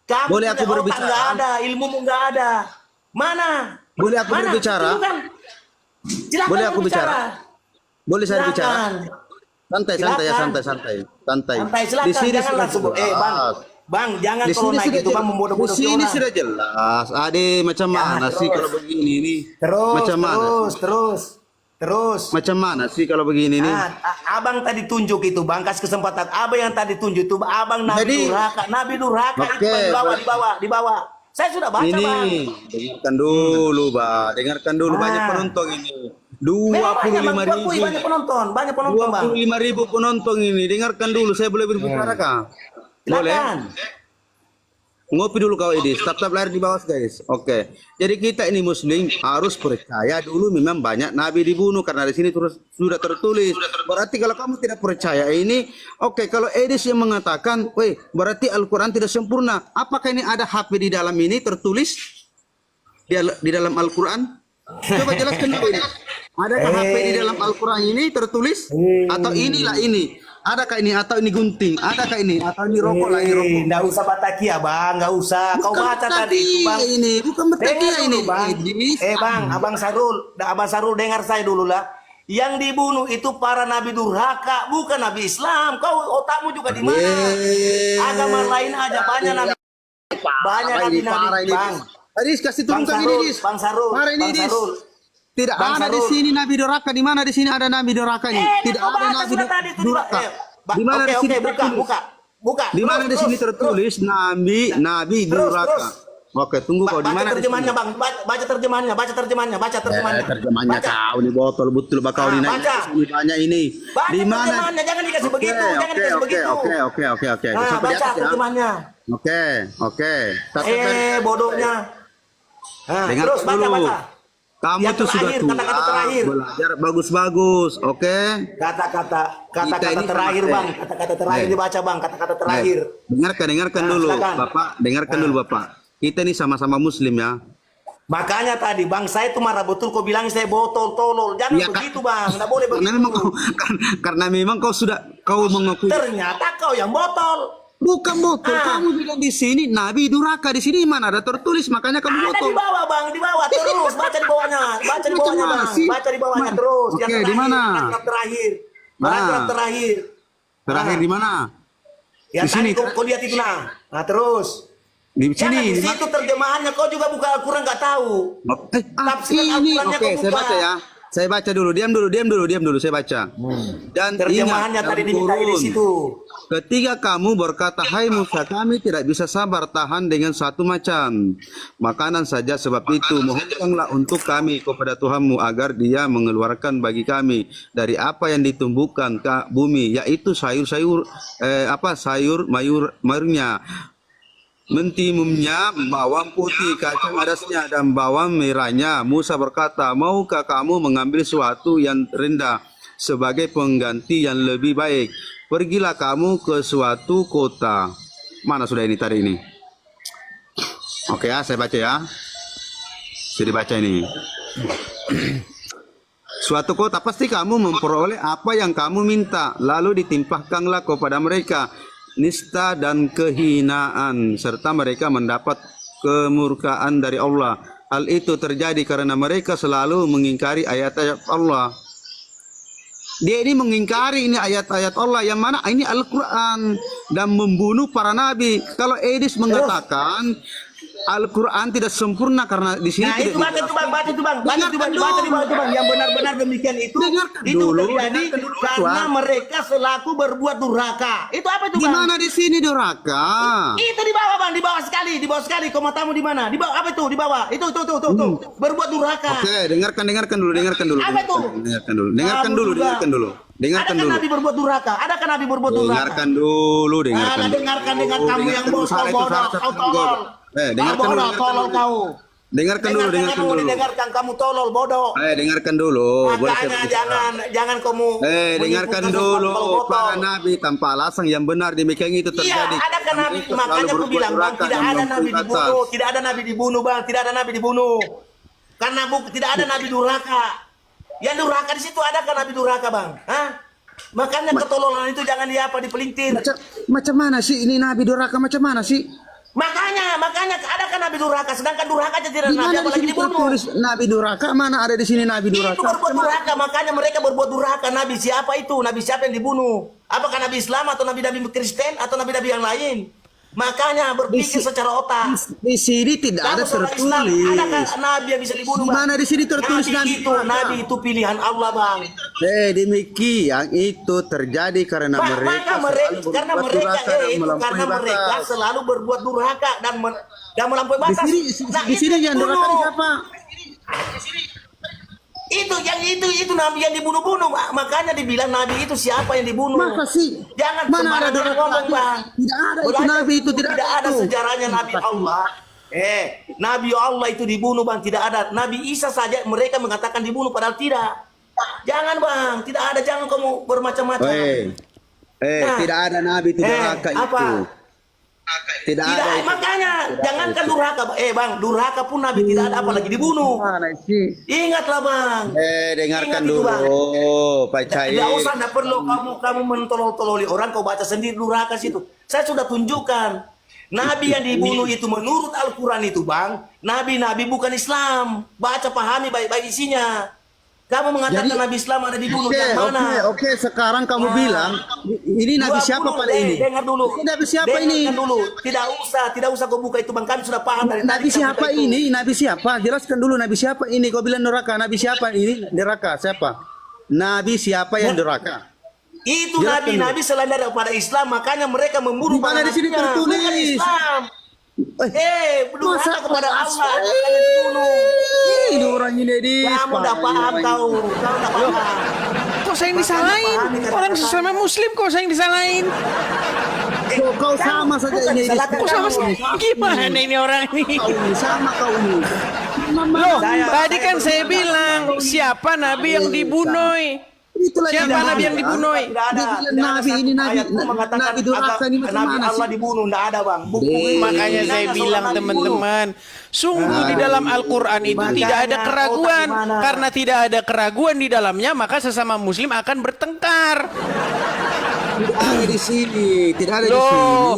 Kamu boleh aku punya otak berbicara? nggak ada, ilmumu nggak ada. Mana? Boleh aku Mana? berbicara? Tunjukkan. Silakan Boleh aku bicara? Boleh saya Silakan. bicara? Santai, santai ya, Silakan. santai. Santai, silakan. Di sini Jangan sudah langsung. jelas. Bang, jangan Di kalau sini naik sudah itu, bang, jelas. membodoh-bodoh Di sini orang. sudah jelas. Ade macam mana sih terus. kalau begini nih? Terus, Macam mana? terus. Macam mana sih kalau begini nih? Abang tadi tunjuk itu, bang, kasih kesempatan. Abang yang tadi tunjuk itu, abang nabi Jadi- durhaka, itu Oke, bang, di bawah. Saya sudah baca, bang. Ini dengarkan dulu, Pak. Dengarkan dulu banyak penonton ini. Memang banyak, 25 bang. Aku ribu. banyak penonton, bang. 25.000 penonton ini. Dengarkan dulu, saya boleh berbicara kah? Boleh? Silakan. Ngopi dulu kau ini, tetap layar di bawah guys. Oke. Jadi kita ini muslim harus percaya dulu memang banyak nabi dibunuh karena di sini terus sudah tertulis. Berarti kalau kamu tidak percaya ini, oke, kalau Edis yang mengatakan, "Weh, berarti Al-Qur'an tidak sempurna." Apakah ini ada HP di dalam ini tertulis di dalam Al-Qur'an? Coba jelaskan dulu ini. Adakah HP di dalam Al-Qur'an ini tertulis atau inilah ini? Adakah ini atau ini gunting? Adakah ini atau ini rokok lah ini rokok? Nggak usah batakia, bang, nggak usah. Kau baca tadi itu, bang. Ini bukan batakia Dengar ini. dulu, bang. Edis. Bang, Abang Sarul, dengar saya dulu lah. Yang dibunuh itu para nabi durhaka, bukan nabi Islam. Kau otakmu juga di mana? Agama lain aja banyak nabi. Banyak Parah ini, nabi-nabi, parah ini. bang. Adis kasih Bang turunkan Sarul, ini, Dis. Bang Sarul, Parah ini, Bang Dis. Sarul. Tidak Bang ada di Sarul. sini nabi doraka. Di mana di sini ada nabi doraka ini? Tidak kau ada baca nabi sudah tadi itu, doraka. Di mana di Oke, sini buka. tertulis? Di mana di sini tertulis nabi Terus, doraka? terus. Oke, tunggu kau di Baca mana? terjemahannya, bang. Baca terjemahannya. Terjemahannya Baca. kau di botol betul bakau di Baca. sini banyak ini. Baca Di mana? terjemahannya, jangan dikasih begitu, jangan dikasih begitu. Oke. Nah, Sampai di baca atas ya. terjemahannya. Oke. Bodohnya. Nah, Dengar terus baca, dulu. baca. Kamu Yang tuh sudah terakhir, tua, kata-kata terakhir. belajar bagus-bagus, oke? Kata-kata ini terakhir sama- bang, kata-kata terakhir eh. dibaca bang, kata-kata terakhir. Dengarkan Nah, dulu, silakan. Bapak. Dengarkan dulu, Bapak. Kita ini sama-sama Muslim ya. Makanya tadi bang, saya itu marah betul kau bilang saya botol tolol. Jangan Iya, Kak. begitu bang, nggak boleh Karena begitu. memang karena memang kau mengakui. Ternyata kau yang botol. Bukan botol, Ah. kamu bilang di sini Nabi durhaka, di sini mana ada tertulis, makanya kamu Ada botol. di bawah bang, di bawah terus baca di bawahnya, baca di Macam bawahnya mana bang, sih? baca di bawahnya Mana? terus. Oke, Yang terakhir, di mana? paragraf terakhir, Mana? paragraf terakhir. Terakhir Ah. di mana? Ya Di sini. tadi kau lihat itu nah terus. Di Jangan sini. di situ terjemahannya kau juga buka Al-Quran nggak tahu. Tafsiran Ini Al-Qurannya oke, kau saya buka. baca ya. Saya baca dulu, diam dulu, saya baca. Dan Terjemahannya ingat, tadi dalam diminta di kurun, situ. ketika kamu berkata, hai Musa, kami tidak bisa sabar tahan dengan satu macam makanan saja, sebab itu mohonkanlah untuk kami kepada Tuhanmu agar dia mengeluarkan bagi kami dari apa yang ditumbuhkan ke bumi, yaitu sayur-sayur, mayurnya, mentimumnya, bawang putih, kacang adasnya, dan bawang merahnya. Musa berkata, maukah kamu mengambil sesuatu yang rendah sebagai pengganti yang lebih baik? Pergilah kamu ke suatu kota. Mana sudah ini tadi ini? Oke ya, saya baca ya. Jadi baca ini. Suatu kota pasti kamu memperoleh apa yang kamu minta, lalu ditimpahkanlah kepada mereka nista dan kehinaan, serta mereka mendapat kemurkaan dari Allah. Hal itu terjadi karena mereka selalu mengingkari ayat-ayat Allah. Dia ini mengingkari ini ayat-ayat Allah yang mana ini Al-Quran dan membunuh para nabi. Kalau Edis mengatakan Al-Quran tidak sempurna karena di sini Nah tidak itu baca itu bang, baca itu bang, baca itu bang, Dengarkan baca di bawah dulu. itu bang. Yang benar-benar demikian itu Dengarkan itu dulu, terjadi dengarkan dulu, karena Tuan. mereka selaku berbuat durhaka. Itu apa itu Di bang? mana di sini durhaka? Itu di bawah bang, di bawah sekali. Kau mau tamu di mana? Di bawah apa itu? Di bawah. Itu. Berbuat durhaka. Oke, dengarkan dulu. Apa itu? Dengarkan dulu. Adakah Nabi berbuat durhaka? Adakah Nabi berbuat durhaka? Dengarkan dulu. Dengarkan dengan kamu yang bosol bodoh, kau tolol. Dengarkan Bodoh, tolol kau. Dengarkan dulu. Dengarkan kamu tolol bodoh. Dengarkan dulu. Boleh saya Makanya berbicara? jangan kamu Dengarkan menyebutkan sesuatu dulu. kalau Para botol. nabi tanpa alasan yang benar demikian itu Iya, terjadi. adakah Nabi? Mereka Makanya selalu aku berbuat bilang bang, durhaka tidak dan ada Nabi melampaui batas. dibunuh, tidak ada Nabi dibunuh bang, tidak ada Nabi dibunuh. Karena tidak ada Nabi durhaka. Yang durhaka di situ adakah Nabi durhaka bang? Hah? Makanya ketololan itu jangan dipelintir. Macam mana sih ini nabi durhaka macam mana sih? Makanya adakah Nabi durhaka? Sedangkan durhaka aja tidak Di Nabi mana di apalagi sini dibunuh. tertulis nabi durhaka? Mana ada di sini nabi Itu durhaka? berbuat durhaka, makanya mereka berbuat durhaka. Nabi siapa itu? Nabi siapa yang dibunuh? Apakah Nabi Islam atau Nabi-Nabi Kristen atau Nabi-Nabi yang lain? Makanya berpikir secara otak. Di sini tidak ada Kamu seorang Islam, adakah tertulis. Nabi yang bisa dibunuh? Di Bang? mana di sini tertulis nabi itu? durhaka? Nabi itu pilihan Allah bang. Demikian itu terjadi karena mereka Karena mereka selalu berbuat durhaka dan melampaui batas. Di sini yang durhaka dibunuh. siapa? Itu Nabi yang dibunuh-bunuh. Makanya dibilang Nabi itu siapa yang dibunuh. Masa sih? Jangan Mana ada sembarangan durhaka ngomong lagi? bang. Tidak ada itu Belajar Nabi itu, tidak ada ada itu. sejarahnya Nabi Allah. Nabi Allah itu dibunuh bang, tidak ada. Nabi Isa saja mereka mengatakan dibunuh padahal tidak. Jangan bang, tidak ada. Jangan kamu bermacam-macam. Nah, Tidak ada nabi itu durhaka apa? itu. Tidak ada Tidak, itu. makanya jangankan durhaka, bang, durhaka pun Nabi tidak ada, apalagi dibunuh. Mana sih? Ingatlah bang. Dengarkan Ingat itu, dulu, Bang. Pak Cair. Tidak usah, tidak perlu kamu mentolol-tololi orang, kau baca sendiri durhaka situ. Saya sudah tunjukkan. Nabi yang dibunuh itu menurut Al-Quran itu bang, Nabi bukan Islam. Baca pahami baik-baik isinya. Kamu mengatakan Jadi, Nabi Islam ada dibunuh yang mana? Oke, sekarang kamu bilang ini nabi siapa pada ini? Dengar dulu. Ini nabi siapa ini? Dengarkan dulu. Tidak usah kau buka itu bang. Kami sudah paham dari Nabi tadi. siapa ini? Nabi siapa? Jelaskan dulu nabi siapa ini. Kau bilang neraka. Nabi siapa ini? Neraka siapa? Nabi siapa yang neraka? Itu Jelaskan dulu. nabi selain daripada Islam, makanya mereka membunuh Di mana para di sini nabinya. tertulis? Bukan Islam. Masa Durhaka kepada Allah, masa- makanya dibunuh. Ini orang ini di. Kamu udah paham kau udah paham. Kok saya yang disalahin? Orang sesama muslim kok saya yang disalahin? Kau sama saja bukan ini. disalahkan Kok sama kamu. gimana ini orang ini? Kau ini sama kau ini. Loh, Saya- tadi saya kan saya berbicara. bilang siapa nabi yang dibunuh? Itulah Siapa yang nabi yang ada. dibunuh? Tidak ada. Dia bilang Tidak ada nabi satu ini, nabi- ayat pun mengatakan nabi durhaka ini macam Nabi mana Allah sih? dibunuh. Tidak ada bang. Makanya saya bilang teman-teman, sungguh di dalam Al-Quran itu Makanya, tidak ada keraguan. oh, gimana? Karena tidak ada keraguan di dalamnya, maka sesama muslim akan bertengkar. Tidak ada di sini, tidak ada di sini. Loh,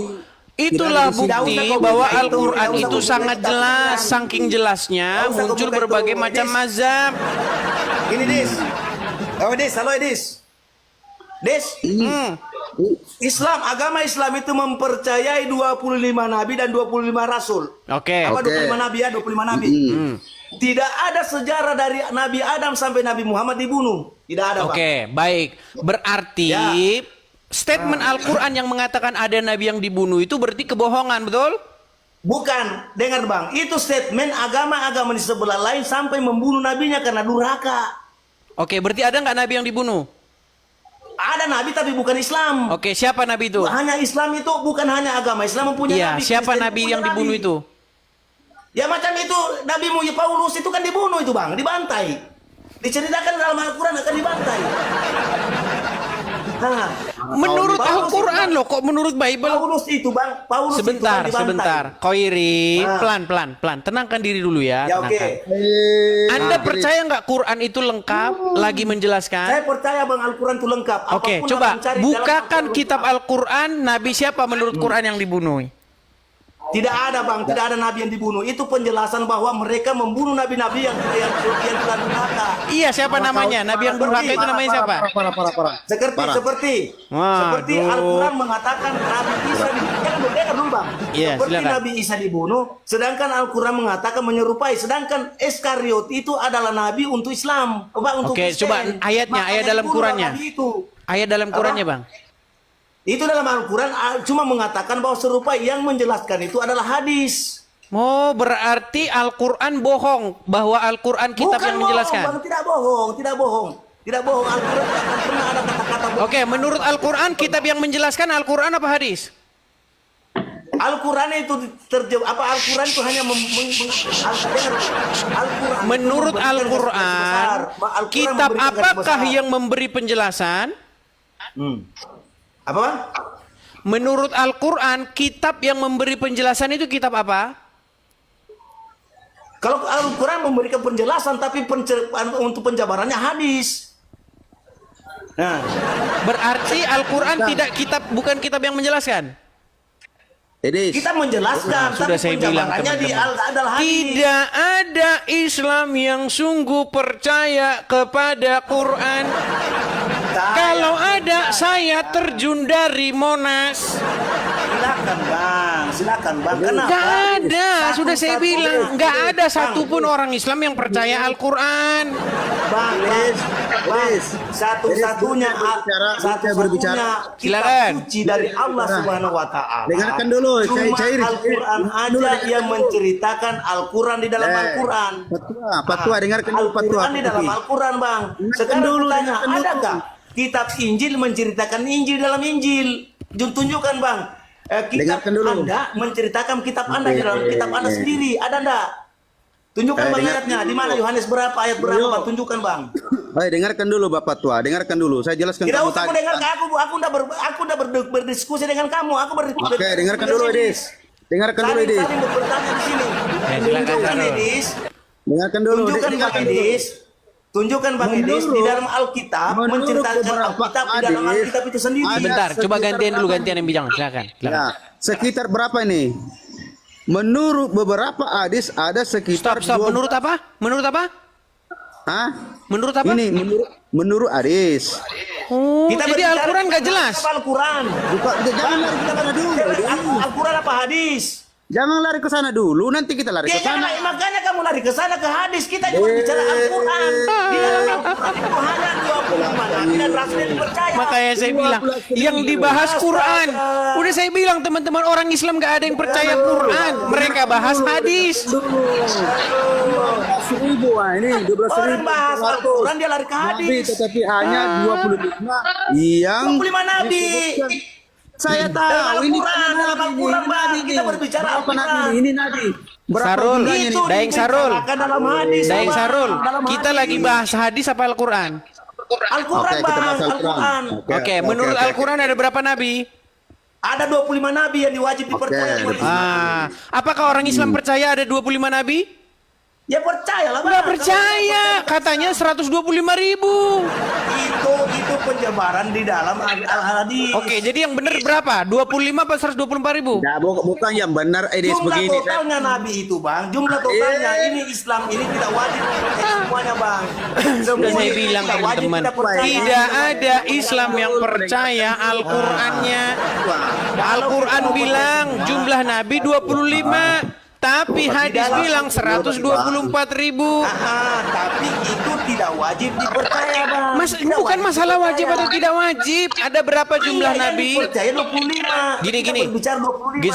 itulah Tidak ada di sini. bukti Tidak usah kau bahwa buka itu, Al-Quran tidak usah itu kau sangat buka itu. jelas. Saking jelasnya Tidak usah kau muncul buka itu. berbagai macam Dis. mazhab. Ini Dis. Oh Dis, halo Dis. Dis. Islam, agama Islam itu mempercayai 25 nabi dan 25 rasul. Oke. Apa Oke. 25 nabi ya? 25 nabi. Tidak ada sejarah dari Nabi Adam sampai Nabi Muhammad dibunuh. Tidak ada, Bang. Oke, baik. Berarti Ya. statement Al-Quran yang mengatakan ada nabi yang dibunuh itu berarti kebohongan, betul? Bukan, dengar Bang. Itu statement agama-agama di sebelah lain sampai membunuh nabinya karena durhaka. Oke, berarti ada nggak nabi yang dibunuh? Ada nabi tapi bukan Islam. Oke, siapa nabi itu? Hanya Islam itu bukan hanya agama Islam mempunyai Iya, nabi. siapa Kristen nabi punya yang dibunuh nabi. itu? Ya macam itu Nabi Paulus itu kan dibunuh itu Bang, dibantai. Diceritakan dalam Al-Quran akan dibantai. Nah, Menurut Paulus Al-Quran itu- loh, kok menurut Bible? Paulus itu Bang, Paulus Sebentar, itu kan dibantai. sebentar. Koiri, Ah. pelan. Tenangkan diri dulu ya. Ya oke. tenangkan. Anda percaya nggak Quran itu lengkap lagi Saya menjelaskan? percaya Bang Al-Quran itu lengkap. Oke, Apapun coba yang mencari dalam bukakan Al-Quran kitab lengkap. Al-Quran. Nabi siapa menurut Quran yang dibunuh? Tidak ada Bang, tidak ada nabi yang dibunuh. Itu penjelasan bahwa mereka membunuh nabi-nabi yang telah durhaka. Iya, siapa namanya? Nabi yang durhaka itu namanya siapa? Parah. Seperti Waduh. Al-Quran mengatakan Nabi Isa dibunuh. Jangan dengar dulu Bang. Iya, Seperti silakan. Nabi Isa dibunuh, sedangkan Al-Quran mengatakan menyerupai. Sedangkan Iskariot itu adalah nabi untuk Islam, untuk Oke, Kristen. coba ayatnya, Makanya ayat dalam dibunuh Qurannya. nabi itu. Ayat dalam Qurannya, Bang. Itu dalam Al-Quran cuma mengatakan bahwa serupai, yang menjelaskan itu adalah hadis. Oh, berarti Al-Quran bohong bahwa Al-Quran kitab Bukan yang menjelaskan. bohong, Bang. Tidak bohong. Al-Quran tidak akan pernah ada kata-kata bohong. Oke, menurut Al-Quran kitab yang menjelaskan Al-Quran apa hadis? Al-Quran itu Al-Quran itu hanya Al-Quran. Menurut itu memberikan garis besar. Al-Quran, Al-Quran kitab memberikan garis apakah besar. yang memberi penjelasan? Apa Bang? Menurut Al-Quran, kitab yang memberi penjelasan itu kitab apa? Kalau Al-Quran memberikan penjelasan tapi untuk penjabarannya hadis. Nah, Berarti Al-Quran bukan kitab yang menjelaskan. Edis. kita menjelaskan Sudah tapi saya bilang penjabarannya teman-teman. adalah hadis. Tidak ada Islam yang sungguh percaya kepada Quran. Kalau ada, saya terjun dari Monas. Silakan Bang. Kenapa? Gak ada, sudah saya Satu-satu bilang. Gak ada Bang, satupun orang Islam yang percaya Al-Quran. Bang, satu-satunya berbicara. Silakan. kitab suci dari Allah Subhanahu wa taala. Dengarkan dulu, Cuma cair. Al-Quran aja yang menceritakan Al-Quran di dalam Al-Quran. Fatwa, dengarkan dulu fatwa. Al-Quran di dalam Al-Quran, Bang. Dengarkan Sekarang dulu, tanya, dengarkan dulu. adakah kitab Injil menceritakan Injil dalam Injil? Tunjukkan, Bang. Kitab Dengarkan dulu. Anda menceritakan kitab Anda di dalam kitab Anda sendiri. Ada enggak? Tunjukkan Bang dengar- ayatnya. Di mana Yohanes berapa, ayat berapa, Bang? Tunjukkan, Bang. Dengarkan dulu Bapak Tua, dengarkan dulu. Saya jelaskan Tidak kamu usah tadi. mendengar aku udah berdiskusi dengan kamu. Oke, dengarkan dulu Edis. Dengarkan dulu Edis. Saling bertanya di sini. silakan, Tunjukkan Sarul. Edis. Dengarkan dulu. Tunjukkan Bang dengarkan dulu. Edis. Tunjukkan Bang Edis di dalam Alkitab menurut menceritakan beberapa Alkitab di dalam hadis, Alkitab itu sendiri. ada Sebentar, coba sekitar gantian dulu, berapa? gantian yang bicara. Silakan. Ya, sekitar berapa ini? Menurut beberapa hadis ada sekitar Stop. Menurut apa? Menurut apa? Hah? Menurut apa? Ini menurut hadis. Oh, Kita jadi berbicara Al-Quran nggak tentang jelas. apa Al-Quran. Jangan lari ke sana dulu. Al-Quran apa hadis? Jangan lari ke sana dulu, nanti kita lari Ya ke sana. jangan, makanya kamu lari ke sana ke hadis. Kita cuma bicara Al-Quran. Di dalam Al-Quran itu hanya 25 nabi dan rasul yang dipercaya. Makanya saya bilang yang dibahas Quran. Udah saya bilang teman-teman orang Islam nggak ada yang percaya Quran. Mereka bahas hadis. 12.000 ini 12.000. Orang bahas Al-Quran dia lari ke Nabi hadis. tetapi hanya 25 yang 25 nabi. disebutkan. Saya Dalam tahu ini Al-Quran, dalam Al-Quran, Bang. Kita berbicara berapa Al-Quran. nabi ini nabi? Berapa Sarul, jumlahnya Itu nih? Daeng Sarul. dibicarakan dalam hadis, Daeng Bang. Sarul, Dalam kita hadis. lagi bahas hadis apa Al-Quran? Al-Quran, Oke, kita Bang. bahas Al-Quran. Oke, menurut Al-Quran ada berapa nabi? Ada 25 nabi yang diwajib dipercaya. Oke. Apakah orang Islam percaya ada 25 nabi? Ya percayalah, Bang. Nggak percaya, katanya 125.000. Itu penyebaran di dalam al-hadis. Oke, jadi yang benar berapa? 25 apa 124.000? Nah, bukan yang benar edis Jumlah begini. totalnya nabi itu, Bang. Jumlah totalnya ini Islam ini tidak wajib percaya semuanya, Bang. Sudah saya ini bilang tidak wajib teman-teman, kita percaya. tidak ada Islam yang percaya Al-Qur'annya. Al-Qur'an bilang jumlah nabi 25, tapi hadis bilang 124.000. Tapi itu tidak wajib dipercaya, Bang. Mas, Tidak bukan wajib masalah dipercaya. wajib atau tidak wajib. Ada berapa jumlah Iya, yang nabi? dipercaya 25. Gini. Kita berbicara 25. Gini,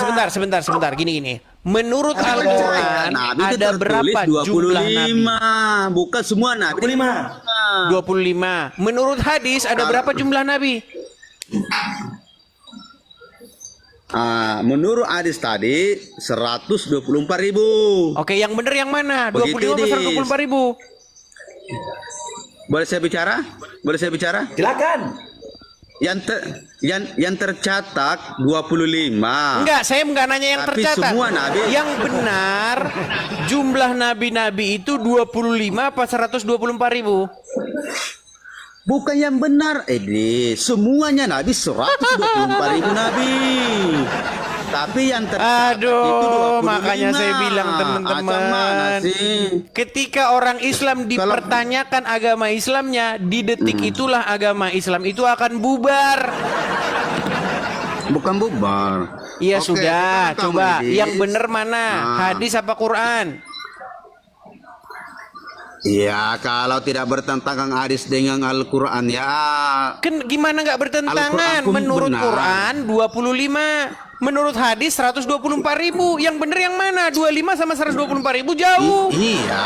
sebentar. Gini. Menurut Al-Quran Nabi itu ada tertulis berapa jumlah nabi? 25, bukan semua nabi. 25. 25. Menurut hadis ada berapa jumlah nabi? Menurut hadis tadi 124.000. Oke, yang benar yang mana? Begitu, 25 atau 124.000? Boleh saya bicara? Silakan. Yang tercatat 25. Enggak, saya enggak nanya yang Tapi tercatat. semua nabi. Yang benar jumlah nabi-nabi itu 25 apa 124.000? Bukan yang benar, semuanya nabi 124.000 nabi. Tapi yang tercatat itu 25. Makanya saya bilang Macam mana teman-teman, sih? ketika orang Islam dipertanyakan agama Islamnya, di detik itulah agama Islam itu akan bubar. Bukan bubar. Iya Oke, sudah, sekarang coba kamu, Idis. yang benar mana? Hadis apa Quran? Ya, kalau tidak bertentangan hadis dengan Al-Quran ya. Kan gimana nggak bertentangan? Al-Quran pun Menurut benar. Quran 25, menurut hadis 124.000. Yang benar yang mana? 25 sama 124.000 jauh. Iya,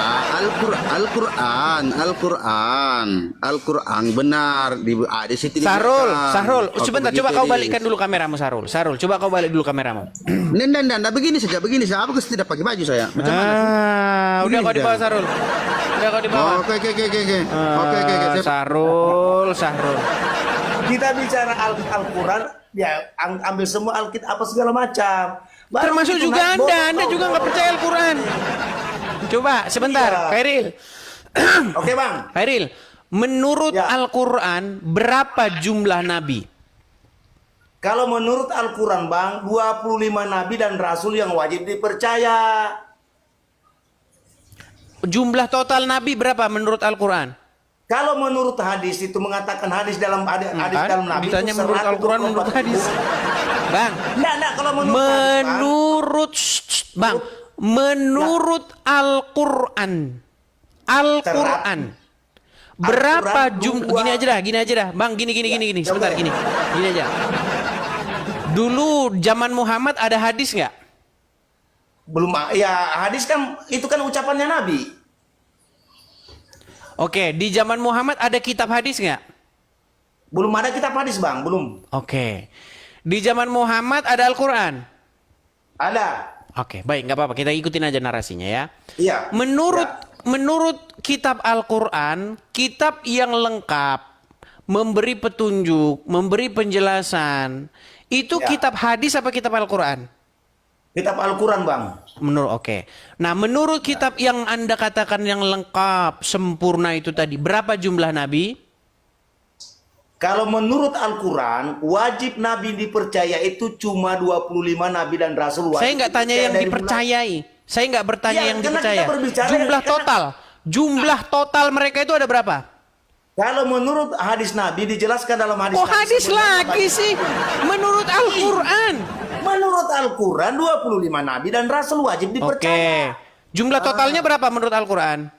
Al-Quran benar di hadis itu. Sahrul, Oke, sebentar, begitu, coba kau Idis. balikkan dulu kameramu, Sahrul, coba kau balik dulu kameramu. Nggak, begini saja. Apa tidak pakai baju saya? Macam mana sih? Udah Begini kau di bawah saja. Sahrul. Udah kau di bawah. Oke. Oke. Sahrul. Kita bicara Al-Quran, ya ambil semua Alkitab apa segala macam. Baru Termasuk itu juga naik Anda juga nggak percaya Al-Quran. Coba sebentar, Iya. Khairil. Oke, Bang. Khairil, menurut Ya. Al-Quran berapa jumlah nabi? Kalau menurut Al-Quran, Bang, 25 nabi dan rasul yang wajib dipercaya. Jumlah total nabi berapa menurut Al-Quran? Kalau menurut hadis itu mengatakan hadis dalam hadis dalam nabi Ditanya itu menurut Al-Quran, menurut hadis. Bang, Enggak, kalau menurut hadis, Bang. Bang, menurut Al-Quran berapa Al-Quran jumlah? dua. Gini aja dah, Bang, gini. Sebentar, gini aja. Dulu zaman Muhammad ada hadis nggak? Belum, ya hadis kan itu kan ucapannya Nabi. Oke, di zaman Muhammad ada kitab hadis nggak? Belum ada kitab hadis, Bang, belum. Oke. Di zaman Muhammad ada Al-Quran? Ada. Oke, baik, nggak apa-apa. Kita ikutin aja narasinya ya. Iya. Menurut kitab Al-Quran, kitab yang lengkap, memberi petunjuk, memberi penjelasan, itu Ya. kitab hadis apa kitab Al-Quran? Kitab Al-Quran, Bang. Oke. Nah, menurut kitab yang Anda katakan yang lengkap, sempurna itu tadi, berapa jumlah nabi? Kalau menurut Al-Quran, wajib Nabi dipercaya itu cuma 25 Nabi dan Rasul. Wajib Saya nggak tanya dipercaya yang dari dipercayai. Saya nggak bertanya Iya, yang karena dipercaya. kita berbicara- Jumlah karena- total. Jumlah total mereka itu ada berapa? Kalau menurut hadis Nabi dijelaskan dalam hadis. Oh, Nabi hadis sebenarnya lagi Nabi- sih. Menurut Al-Quran. Menurut Al-Quran 25 Nabi dan Rasul wajib dipercaya. Oke. Jumlah totalnya berapa menurut Al-Quran?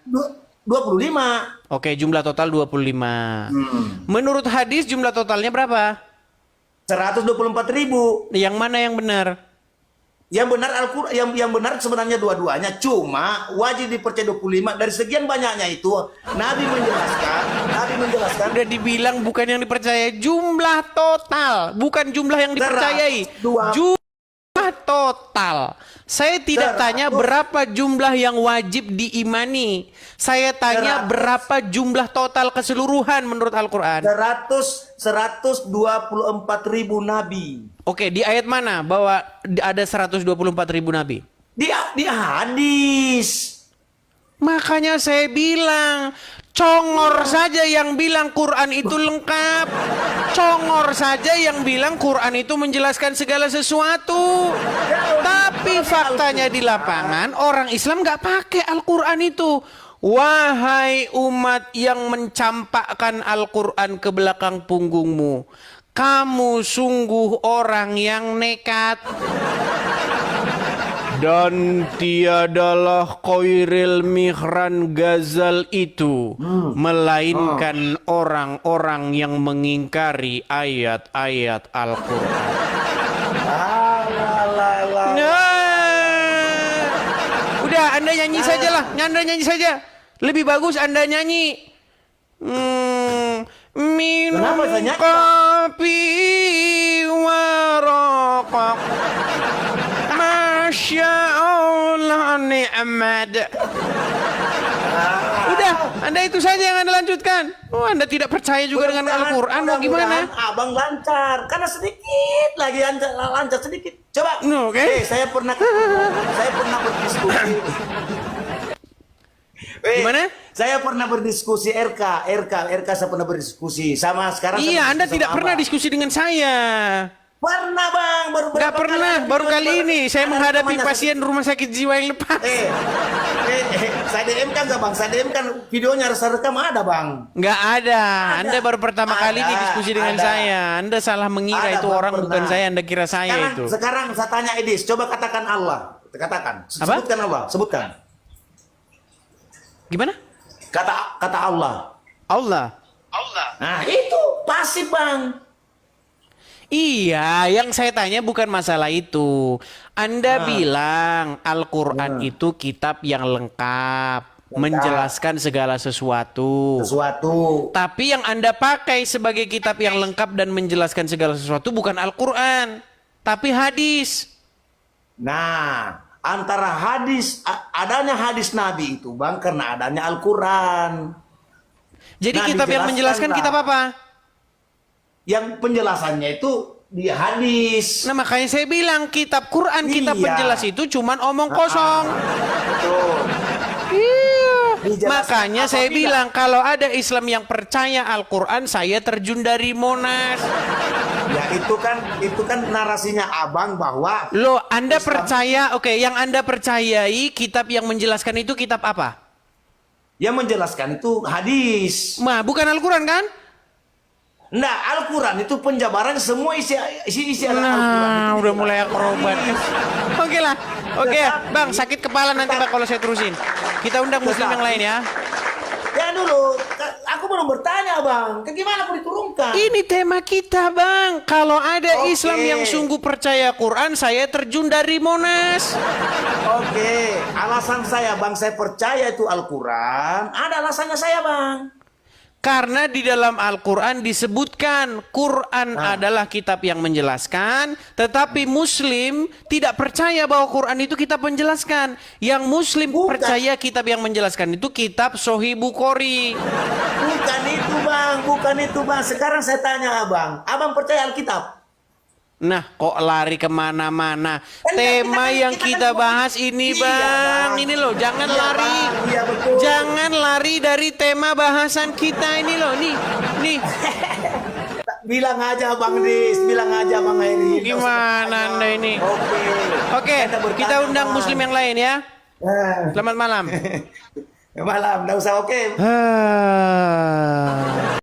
25. Oke, jumlah total 25. Menurut hadis jumlah totalnya berapa? 124.000. Yang mana yang benar? Yang benar Al-Qur'an, yang benar sebenarnya dua-duanya, cuma wajib dipercaya 25. Dari sekian banyaknya itu Nabi menjelaskan Udah dibilang bukan yang dipercaya, jumlah total, bukan jumlah yang dipercayai. 102. Jumlah total. Saya tidak tanya berapa jumlah yang wajib diimani. Saya tanya berapa jumlah total keseluruhan menurut Al-Qur'an. 124.000 nabi. Oke, di ayat mana bahwa ada 124.000 nabi? Di hadis. Makanya saya bilang, congor saja yang bilang Quran itu lengkap. Congor saja yang bilang Quran itu menjelaskan segala sesuatu. Tapi faktanya di lapangan, orang Islam nggak pakai Al-Quran itu. Wahai umat yang mencampakkan Al-Quran ke belakang punggungmu, kamu sungguh orang yang nekat. Dan tiadalah Khairil Mihran Ghazal itu melainkan orang-orang yang mengingkari ayat-ayat Al-Quran. Nah, udah Anda nyanyi saja lah, Anda nyanyi saja. Lebih bagus Anda nyanyi. Minum Kenapa saya nyanyi, kopi warokok. Masya Allah ni'mad. Udah, Anda itu saja yang Anda lanjutkan. Oh, Anda tidak percaya juga dengan Al-Quran, mau gimana? Abang lancar, karena sedikit lagi lancar sedikit. Coba. Oke. Saya pernah berdiskusi. Gimana? Saya pernah berdiskusi RK saya pernah berdiskusi sama sekarang. Iya, saya Anda berdiskusi tidak sama pernah Abang. diskusi dengan saya. Pernah bang, Gak pernah, baru kali ini saya Ada menghadapi rekamannya. pasien rumah sakit jiwa yang lepas. Saya DM kan nggak bang? Saya DM kan videonya rasa rekam ada bang. Nggak ada. Anda baru pertama kali ini diskusi dengan ada. saya. Anda salah mengira Ada, itu Bang, orang pernah. bukan saya. Anda kira saya itu. Sekarang saya tanya Edis, coba katakan Allah. Katakan. Sebutkan Allah, sebutkan. Gimana? Kata Allah. Allah. Nah itu pasif bang. Iya, yang saya tanya bukan masalah itu. Anda bilang Al-Quran itu kitab yang lengkap, menjelaskan segala sesuatu. Tapi yang Anda pakai sebagai kitab yang lengkap dan menjelaskan segala sesuatu bukan Al-Quran, tapi hadis. Nah, antara adanya hadis Nabi itu bang, karena adanya Al-Quran. Jadi Nah, kitab yang menjelaskan dijelaskanlah. kitab apa? Yang penjelasannya itu di hadis. Nah makanya saya bilang kitab Quran, kitab Iya. penjelas itu cuman omong kosong. Betul. Iya. Dijelaskan Makanya saya apabila- bilang kalau ada Islam yang percaya Al-Quran, saya terjun dari Monas. Ya itu kan narasinya abang bahwa Loh, Anda Islam- percaya, oke, yang Anda percayai kitab yang menjelaskan itu kitab apa? yang menjelaskan itu hadis. Nah, bukan Al-Quran kan? Nah, Al-Quran itu penjabaran semua isi Al-Quran. Nah, itu udah mulai akrobat. Oke lah, oke, Tetapi- Bang, sakit kepala nanti Bang kalau saya terusin. Kita undang Muslim yang lain ya. Ya dulu, aku belum bertanya bang, ke gimana aku diturunkan? Ini tema kita, Bang. Kalau ada Oke. Islam yang sungguh percaya Quran, saya terjun dari Monas. Oke, alasan saya bang, saya percaya itu Al-Quran. Ada alasannya saya bang. Karena di dalam Al-Quran disebutkan Quran adalah kitab yang menjelaskan, tetapi Muslim tidak percaya bahwa Quran itu kitab menjelaskan. Yang Muslim Bukan. percaya kitab yang menjelaskan itu kitab Sahih Bukhari. Bukan itu bang. Sekarang saya tanya abang percaya Alkitab? Nah, kok lari kemana-mana? Tema yang kita bahas ini, Iya, Bang. Bang. Ini loh, jangan Iya, lari. Bang. Iya, betul. Jangan lari dari tema bahasan kita ini loh. Nih. Bilang aja bang Dis, bilang aja bang Heri. Gimana Anda ini? Oke, kita undang Muslim yang lain ya. Selamat malam. Malam, enggak usah oke. Ah.